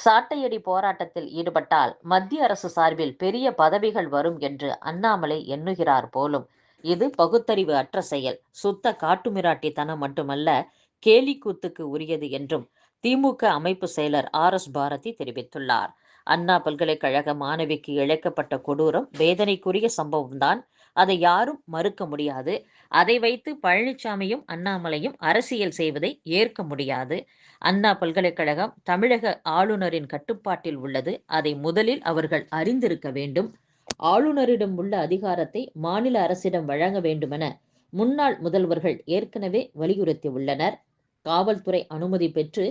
சாட்டையடி போராட்டத்தில் ஈடுபட்டால் மத்திய அரசு சார்பில் பெரிய பதவிகள் வரும் என்று அண்ணாமலை எண்ணுகிறார் போலும். இது பகுத்தறிவு அற்ற செயல், சுத்த காட்டுமிராட்டித்தனம் மட்டுமல்ல, கேலிக்கூத்துக்கு உரியது என்றும் திமுக அமைப்பு செயலர் RS பாரதி தெரிவித்துள்ளார். அண்ணா பல்கலைக்கழக மாணவிக்கு இழைக்கப்பட்ட கொடூரம் வேதனைக்குரிய சம்பவம்தான். அதை யாரும் மறுக்க முடியாது. அதை வைத்து பழனிசாமியும் அண்ணாமலையும் அரசியல் செய்வதை ஏற்க முடியாது. அண்ணா பல்கலைக்கழகம் தமிழக ஆளுநரின் கட்டுப்பாட்டில் உள்ளது. அதை முதலில் அவர்கள் அறிந்திருக்க வேண்டும். ஆளுநரிடம் உள்ள அதிகாரத்தை மாநில அரசிடம் வழங்க வேண்டுமென முன்னாள் முதல்வர்கள் ஏற்கனவே வலியுறுத்தியுள்ளனர். காவல்துறை அனுமதி பெற்று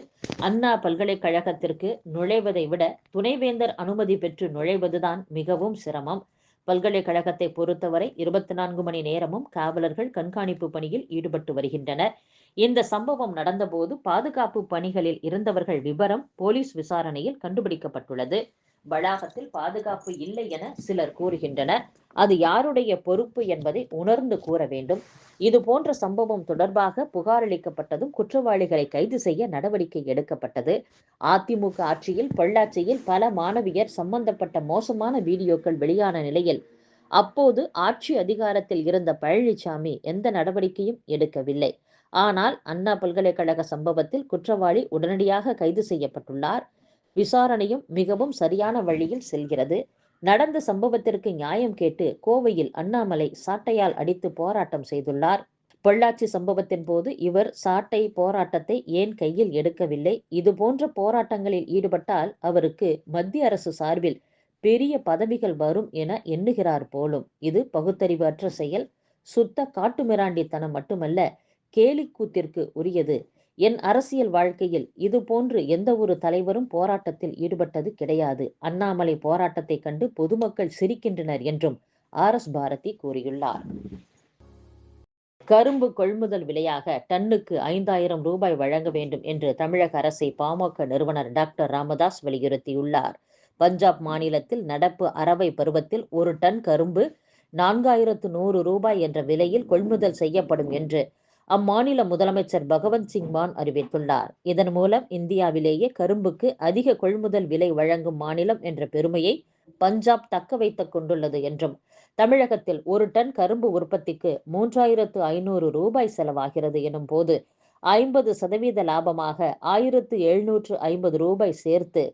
அண்ணா பல்கலைக்கழகத்திற்கு நுழைவதை விட துணைவேந்தர் அனுமதி பெற்று நுழைவதுதான் மிகவும் சிரமம். பல்கலைக்கழகத்தை பொறுத்தவரை 24 மணி நேரமும் காவலர்கள் கண்காணிப்பு பணியில் ஈடுபட்டு வருகின்றனர். இந்த சம்பவம் நடந்தபோது பாதுகாப்பு பணிகளில் இருந்தவர்கள் விபரம் போலீஸ் விசாரணையில் கண்டுபிடிக்கப்பட்டுள்ளது. வளாகத்தில் பாதுகாப்பு இல்லை என சிலர் கூறுகின்றனர். அது யாருடைய பொறுப்பு என்பதை உணர்ந்து கூற வேண்டும். இது போன்ற சம்பவம் தொடர்பாக புகார் அளிக்கப்பட்டதும் குற்றவாளிகளை கைது செய்ய நடவடிக்கை எடுக்கப்பட்டது. அதிமுக ஆட்சியில் பொள்ளாச்சியில் பல மாணவியர் சம்பந்தப்பட்ட மோசமான வீடியோக்கள் வெளியான நிலையில் அப்போது ஆட்சி அதிகாரத்தில் இருந்த பழனிசாமி எந்த நடவடிக்கையும் எடுக்கவில்லை. ஆனால் அண்ணா பல்கலைக்கழக சம்பவத்தில் குற்றவாளி உடனடியாக கைது செய்யப்பட்டுள்ளார். விசாரணையும் மிகவும் சரியான வழியில் செல்கிறது. நடந்த சம்பவத்திற்கு நியாயம் கேட்டு கோவையில் அண்ணாமலை சாட்டையால் அடித்து போராட்டம் செய்துள்ளார். பொள்ளாச்சி சம்பவத்தின் போது இவர் சாட்டை போராட்டத்தை ஏன் கையில் எடுக்கவில்லை? இதுபோன்ற போராட்டங்களில் ஈடுபட்டால் அவருக்கு மத்திய அரசு சார்பில் பெரிய பதவிகள் வரும் என எண்ணுகிறார் போலும். இது பகுத்தறிவு அற்ற செயல், சுத்த காட்டுமிராண்டித்தனம் மட்டுமல்ல, கேலிக்கூத்திற்கு உரியது. என் அரசியல் வாழ்க்கையில் இது போன்று எந்த ஒரு தலைவரும் போராட்டத்தில் ஈடுபட்டது கிடையாது. அண்ணாமலை போராட்டத்தை கண்டு பொதுமக்கள் சிரிக்கின்றனர் என்றும் RS பாரதி கூறியுள்ளார். கரும்பு கொள்முதல் விலையாக டன்னுக்கு 5000 ரூபாய் வழங்க வேண்டும் என்று தமிழக அரசை பாமக நிறுவனர் டாக்டர் ராமதாஸ் வலியுறுத்தியுள்ளார். பஞ்சாப் மாநிலத்தில் நடப்பு அரவை பருவத்தில் ஒரு டன் கரும்பு 4100 ரூபாய் என்ற விலையில் கொள்முதல் செய்யப்படும் என்று அம்மாநில முதலமைச்சர் பகவந்த் சிங் மான் அறிவித்துள்ளார். இதன் மூலம் இந்தியாவிலேயே கரும்புக்கு அதிக கொள்முதல் விலை வழங்கும் மாநிலம் என்ற பெருமையை பஞ்சாப் தக்க வைத்துக் கொண்டுள்ளது என்றும், தமிழகத்தில் ஒரு டன் கரும்பு உற்பத்திக்கு 3500 ரூபாய் செலவாகிறது எனும் போது 50% லாபமாக 1750 ரூபாய் சேர்த்து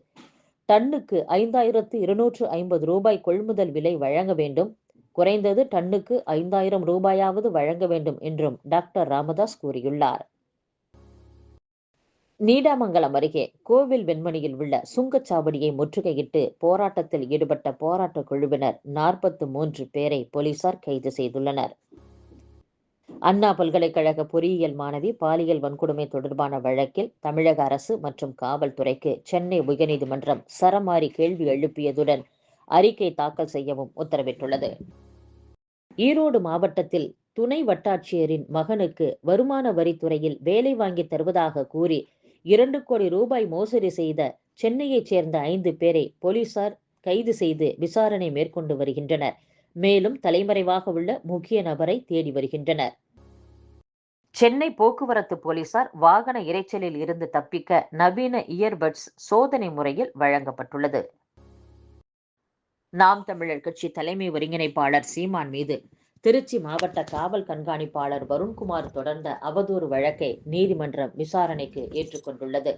டன்னுக்கு 5250 ரூபாய் கொள்முதல் விலை வழங்க வேண்டும். குறைந்தது டன்னுக்கு 5000 ரூபாயாவது வழங்க வேண்டும் என்றும் டாக்டர் ராமதாஸ் கூறியுள்ளார். நீடாமங்கலம் அருகே கோவில் வெண்மணியில் உள்ள சுங்கச்சாவடியை முற்றுகையிட்டு போராட்டத்தில் ஈடுபட்ட போராட்ட குழுவினர் 43 பேரை போலீசார் கைது செய்துள்ளனர். அண்ணா பல்கலைக்கழக பொறியியல் மாணவி பாலியல் வன்கொடுமை தொடர்பான வழக்கில் தமிழக அரசு மற்றும் காவல்துறைக்கு சென்னை உயர்நீதிமன்றம் சரமாரி கேள்வி எழுப்பியதுடன் அறிக்கை தாக்கல் செய்யவும் உத்தரவிட்டுள்ளது. ஈரோடு மாவட்டத்தில் துணை வட்டாட்சியரின் மகனுக்கு வருமான வரித்துறையில் வேலை வாங்கி தருவதாக கூறி 2 கோடி ரூபாய் மோசடி செய்த சென்னையைச் சேர்ந்த 5 பேரை போலீசார் கைது செய்து விசாரணை மேற்கொண்டு வருகின்றனர். மேலும் தலைமறைவாக உள்ள முக்கிய நபரை தேடி வருகின்றனர். சென்னை போக்குவரத்து போலீசார் வாகன இரைச்சலில் இருந்து தப்பிக்க நவீன இயர்பட்ஸ் சோதனை முறையில் வழங்கப்பட்டுள்ளது. நாம் தமிழர் கட்சி தலைமை ஒருங்கிணைப்பாளர் சீமான் மீது திருச்சி மாவட்ட காவல் கண்காணிப்பாளர் வருண்குமார் தொடர்ந்த அவதூறு வழக்கை நீதிமன்றம் விசாரணைக்கு ஏற்றுக்கொண்டுள்ளது.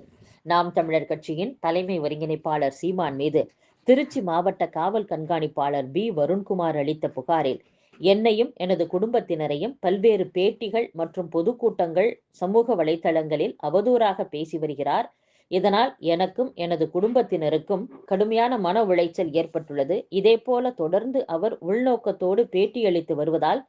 நாம் தமிழர் கட்சியின் தலைமை ஒருங்கிணைப்பாளர் சீமான் மீது திருச்சி மாவட்ட காவல் கண்காணிப்பாளர் B வருண்குமார் அளித்த புகாரில் என்னையும் எனது குடும்பத்தினரையும் பல்வேறு பேட்டிகள் மற்றும் பொதுக்கூட்டங்கள் சமூக வலைதளங்களில் அவதூறாக பேசி வருகிறார். இதனால் எனக்கும் எனது குடும்பத்தினருக்கும் கடுமையான மன உளைச்சல் ஏற்பட்டுள்ளது. இதேபோல தொடர்ந்து அவர் உள்நோக்கத்தோடு பேட்டியளித்து வருவதால்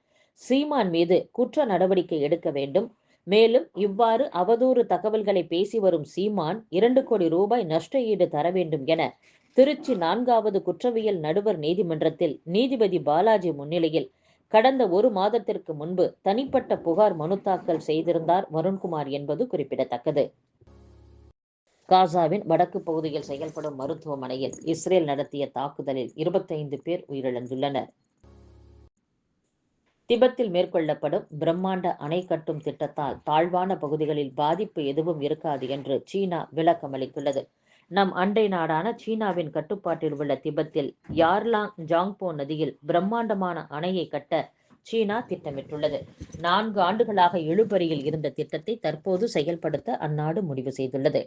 சீமான் மீது குற்ற நடவடிக்கை எடுக்க வேண்டும். மேலும் இவ்வாறு அவதூறு தகவல்களை பேசி வரும் சீமான் 2 கோடி ரூபாய் நஷ்ட ஈடு தர வேண்டும் என திருச்சி 4வது குற்றவியல் நடுவர் நீதிமன்றத்தில் நீதிபதி பாலாஜி முன்னிலையில் கடந்த 1 மாதத்திற்கு முன்பு தனிப்பட்ட புகார் மனு தாக்கல் செய்திருந்தார் வருண்குமார் என்பது குறிப்பிடத்தக்கது. காசாவின் வடக்கு பகுதியில் செயல்படும் மருத்துவமனையில் இஸ்ரேல் நடத்திய தாக்குதலில் 25 பேர் உயிரிழந்துள்ளனர். திபெத்தில் மேற்கொள்ளப்படும் பிரம்மாண்ட அணை கட்டும் திட்டத்தால் தாழ்வான பகுதிகளில் பாதிப்பு எதுவும் இருக்காது என்று சீனா விளக்கமளித்துள்ளது. நம் அண்டை நாடான சீனாவின் கட்டுப்பாட்டில் உள்ள திபெத்தில் யார்லாங் ஜாங்போ நதியில் பிரம்மாண்டமான அணையை கட்ட சீனா திட்டமிட்டுள்ளது. 4 ஆண்டுகளாக இழுபறியில் இருந்த திட்டத்தை தற்போது செயல்படுத்த அந்நாடு முடிவு செய்துள்ளது.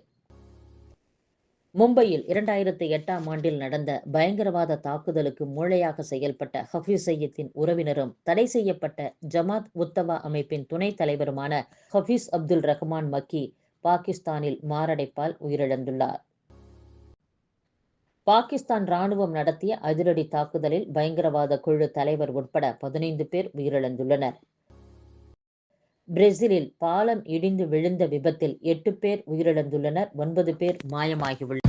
மும்பையில் 2008ஆம் ஆண்டில் நடந்த பயங்கரவாத தாக்குதலுக்கு மூளையாக செயல்பட்ட ஹபீஸ் சயீத்தின் உறவினரும் தடை செய்யப்பட்ட ஜமாத் உத்தவா அமைப்பின் துணைத் தலைவருமான ஹபீஸ் அப்துல் ரஹ்மான் மக்கி பாகிஸ்தானில் மாரடைப்பால் உயிரிழந்துள்ளார். பாகிஸ்தான் ராணுவம் நடத்திய அதிரடி தாக்குதலில் பயங்கரவாத குழு தலைவர் உட்பட 15 பேர் உயிரிழந்துள்ளனர். பிரேசிலில் பாலம் இடிந்து விழுந்த விபத்தில் 8 பேர் உயிரிழந்துள்ளனர், 9 பேர் மாயமாகியுள்ளனர்.